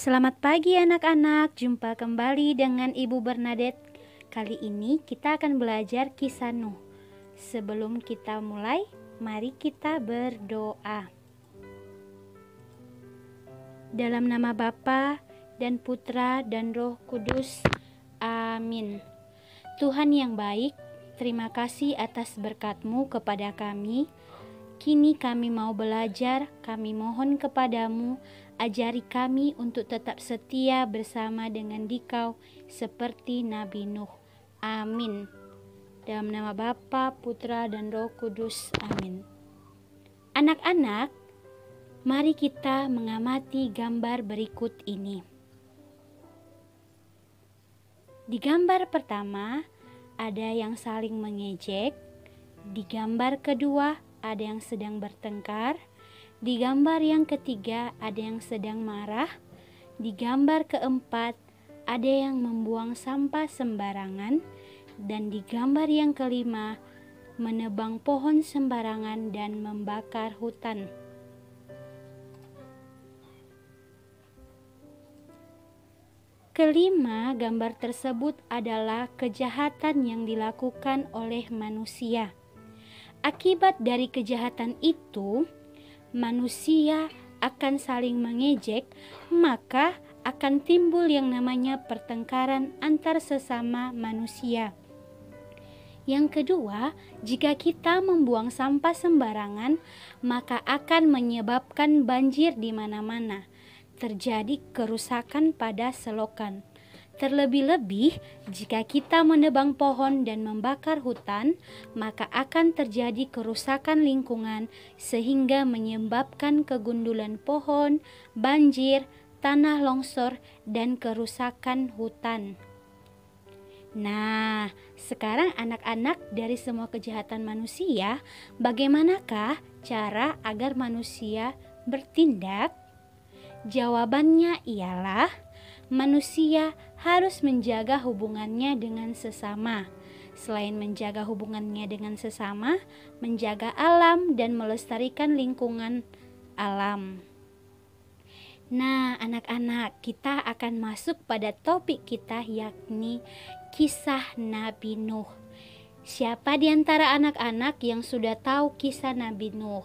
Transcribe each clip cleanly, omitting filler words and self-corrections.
Selamat pagi anak-anak, jumpa kembali dengan Ibu Bernadette. Kali ini kita akan belajar kisah Nuh. Sebelum kita mulai, mari kita berdoa. Dalam nama Bapa dan Putra dan Roh Kudus, amin. Tuhan yang baik, terima kasih atas berkat-Mu kepada kami. Kini kami mau belajar, kami mohon kepadamu, ajari kami untuk tetap setia bersama dengan Dikau seperti Nabi Nuh. Amin. Dalam nama Bapa, Putra, dan Roh Kudus. Amin. Anak-anak, mari kita mengamati gambar berikut ini. Di gambar pertama, ada yang saling mengejek. Di gambar kedua, ada yang sedang bertengkar. Di gambar yang ketiga, ada yang sedang marah. Di gambar keempat, ada yang membuang sampah sembarangan. Dan di gambar yang kelima, menebang pohon sembarangan dan membakar hutan. Kelima, gambar tersebut adalah kejahatan yang dilakukan oleh manusia. Akibat dari kejahatan itu, manusia akan saling mengejek, maka akan timbul yang namanya pertengkaran antar sesama manusia. Yang kedua, jika kita membuang sampah sembarangan, maka akan menyebabkan banjir di mana-mana. Terjadi kerusakan pada selokan. Terlebih-lebih, jika kita menebang pohon dan membakar hutan, maka akan terjadi kerusakan lingkungan sehingga menyebabkan kegundulan pohon, banjir, tanah longsor, dan kerusakan hutan. Nah, sekarang anak-anak, dari semua kejahatan manusia, bagaimanakah cara agar manusia bertindak? Jawabannya ialah manusia harus menjaga hubungannya dengan sesama. Selain menjaga hubungannya dengan sesama, menjaga alam dan melestarikan lingkungan alam. Nah, anak-anak, kita akan masuk pada topik kita, yakni kisah Nabi Nuh. Siapa di antara anak-anak yang sudah tahu kisah Nabi Nuh?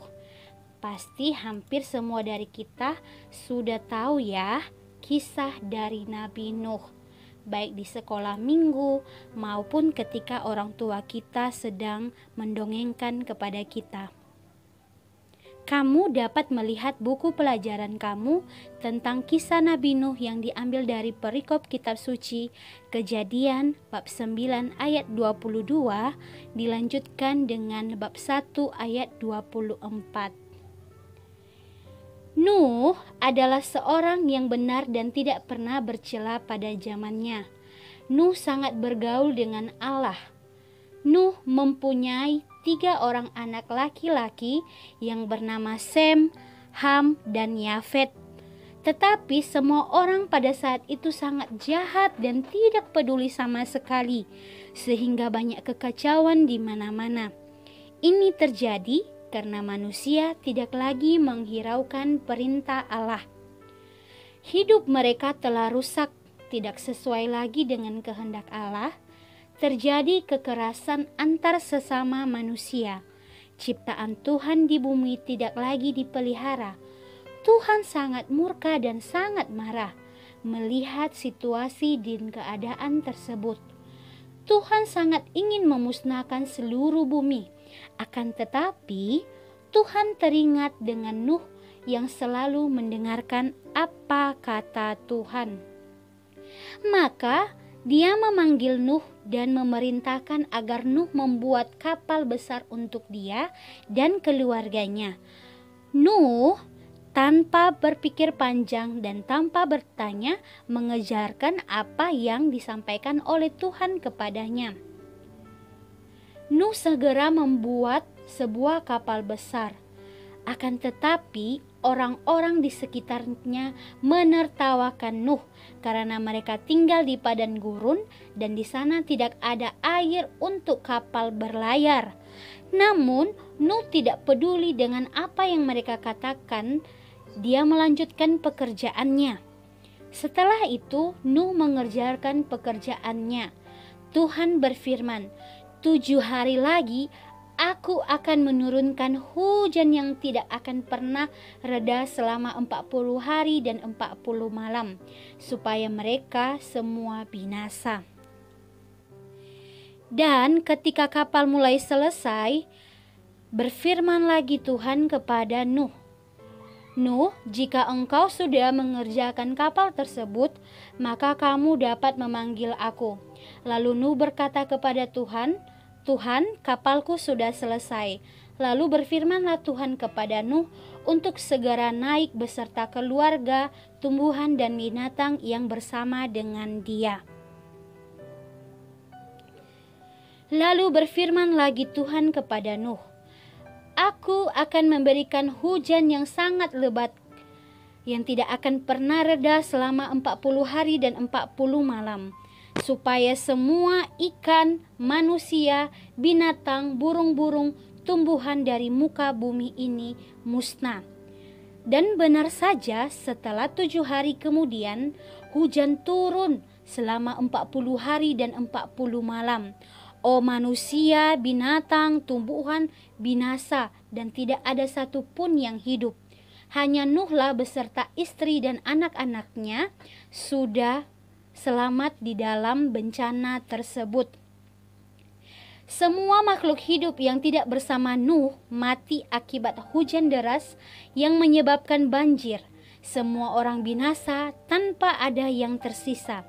Pasti hampir semua dari kita sudah tahu ya kisah dari Nabi Nuh, baik di sekolah minggu maupun ketika orang tua kita sedang mendongengkan kepada kita. Kamu dapat melihat buku pelajaran kamu tentang kisah Nabi Nuh yang diambil dari perikop kitab suci Kejadian bab 9 ayat 22 dilanjutkan dengan bab 1 ayat 24. Nuh adalah seorang yang benar dan tidak pernah bercela pada zamannya. Nuh sangat bergaul dengan Allah. Nuh mempunyai 3 orang anak laki-laki yang bernama Sem, Ham, dan Yafet. Tetapi semua orang pada saat itu sangat jahat dan tidak peduli sama sekali, sehingga banyak kekacauan di mana-mana. Ini terjadi karena manusia tidak lagi menghiraukan perintah Allah. Hidup mereka telah rusak, tidak sesuai lagi dengan kehendak Allah. Terjadi kekerasan antar sesama manusia. Ciptaan Tuhan di bumi tidak lagi dipelihara. Tuhan sangat murka dan sangat marah melihat situasi dan keadaan tersebut. Tuhan sangat ingin memusnahkan seluruh bumi. Akan tetapi, Tuhan teringat dengan Nuh yang selalu mendengarkan apa kata Tuhan. Maka Dia memanggil Nuh dan memerintahkan agar Nuh membuat kapal besar untuk dia dan keluarganya. Nuh tanpa berpikir panjang dan tanpa bertanya mengejarkan apa yang disampaikan oleh Tuhan kepadanya. Nuh segera membuat sebuah kapal besar. Akan tetapi orang-orang di sekitarnya menertawakan Nuh karena mereka tinggal di padang gurun dan di sana tidak ada air untuk kapal berlayar. Namun Nuh tidak peduli dengan apa yang mereka katakan. Dia melanjutkan pekerjaannya. Setelah itu Nuh mengerjakan pekerjaannya. Tuhan berfirman, 7 hari lagi Aku akan menurunkan hujan yang tidak akan pernah reda selama 40 hari dan 40 malam, supaya mereka semua binasa. Dan ketika kapal mulai selesai, berfirman lagi Tuhan kepada Nuh, Nuh, jika engkau sudah mengerjakan kapal tersebut, maka kamu dapat memanggil aku. Lalu Nuh berkata kepada Tuhan, Tuhan, kapalku sudah selesai. Lalu berfirmanlah Tuhan kepada Nuh untuk segera naik beserta keluarga, tumbuhan dan binatang yang bersama dengan dia. Lalu berfirman lagi Tuhan kepada Nuh, Aku akan memberikan hujan yang sangat lebat, yang tidak akan pernah reda selama 40 hari dan 40 malam. Supaya semua ikan, manusia, binatang, burung-burung, tumbuhan dari muka bumi ini musnah. Dan benar saja setelah 7 hari kemudian, hujan turun selama 40 hari dan 40 malam. Oh manusia, binatang, tumbuhan, binasa, dan tidak ada satupun yang hidup. Hanya Nuhlah beserta istri dan anak-anaknya sudah selamat di dalam bencana tersebut. Semua makhluk hidup yang tidak bersama Nuh mati akibat hujan deras yang menyebabkan banjir. Semua orang binasa tanpa ada yang tersisa.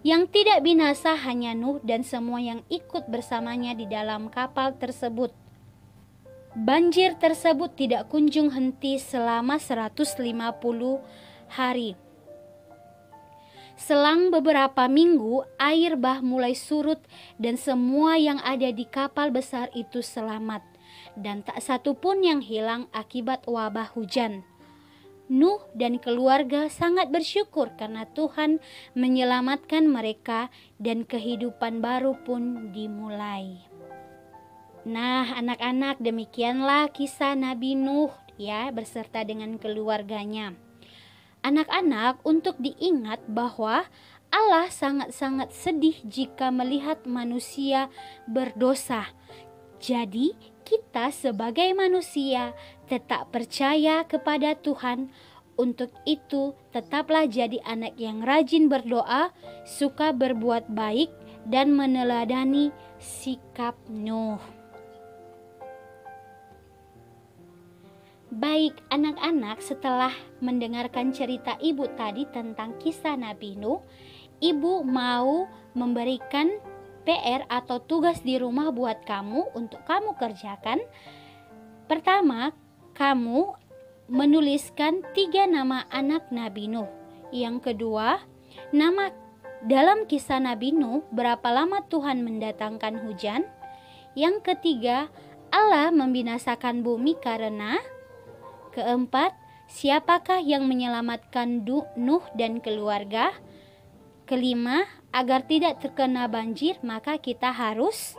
Yang tidak binasa hanya Nuh dan semua yang ikut bersamanya di dalam kapal tersebut. Banjir tersebut tidak kunjung henti selama 150 hari. Selang beberapa minggu, air bah mulai surut dan semua yang ada di kapal besar itu selamat. Dan tak satu pun yang hilang akibat wabah hujan. Nuh dan keluarga sangat bersyukur karena Tuhan menyelamatkan mereka dan kehidupan baru pun dimulai. Nah, anak-anak, demikianlah kisah Nabi Nuh ya beserta dengan keluarganya. Anak-anak, untuk diingat bahwa Allah sangat-sangat sedih jika melihat manusia berdosa. Jadi, kita sebagai manusia tetap percaya kepada Tuhan. Untuk itu, tetaplah jadi anak yang rajin berdoa, suka berbuat baik, dan meneladani sikap Nuh. Baik anak-anak, setelah mendengarkan cerita ibu tadi tentang kisah Nabi Nuh, ibu mau memberikan PR atau tugas di rumah buat kamu untuk kamu kerjakan. Pertama, kamu menuliskan 3 nama anak Nabi Nuh. Yang kedua, nama dalam kisah Nabi Nuh, berapa lama Tuhan mendatangkan hujan. Yang ketiga, Allah membinasakan bumi karena. Keempat, siapakah yang menyelamatkan Nuh dan keluarga? Kelima, agar tidak terkena banjir maka kita harus.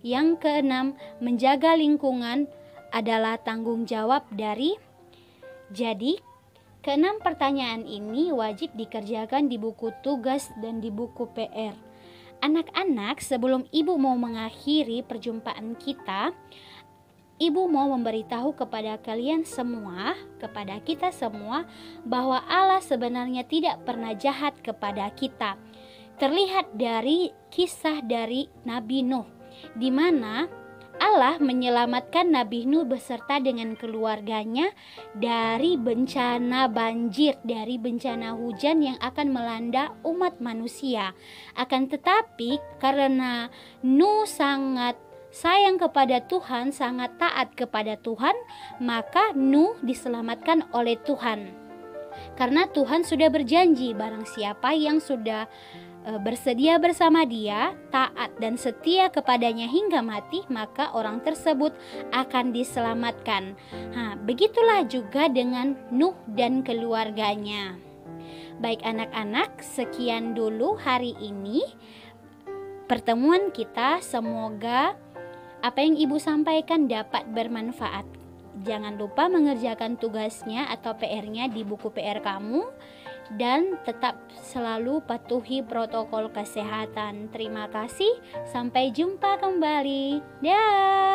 Yang keenam, menjaga lingkungan adalah tanggung jawab dari. Jadi, keenam pertanyaan ini wajib dikerjakan di buku tugas dan di buku PR. Anak-anak, sebelum ibu mau mengakhiri perjumpaan kita, ibu mau memberitahu kepada kalian semua, kepada kita semua, bahwa Allah sebenarnya tidak pernah jahat kepada kita. Terlihat dari kisah dari Nabi Nuh, di mana Allah menyelamatkan Nabi Nuh beserta dengan keluarganya dari bencana banjir, dari bencana hujan yang akan melanda umat manusia. Akan tetapi karena Nuh sangat sayang kepada Tuhan, sangat taat kepada Tuhan, maka Nuh diselamatkan oleh Tuhan. Karena Tuhan sudah berjanji, barang siapa yang sudah bersedia bersama dia, taat dan setia kepadanya hingga mati, maka orang tersebut akan diselamatkan. Begitulah juga dengan Nuh dan keluarganya. Baik anak-anak, sekian dulu hari ini pertemuan kita. Semoga apa yang ibu sampaikan dapat bermanfaat. Jangan lupa mengerjakan tugasnya atau PR-nya di buku PR kamu, dan tetap selalu patuhi protokol kesehatan. Terima kasih, sampai jumpa kembali. Dah.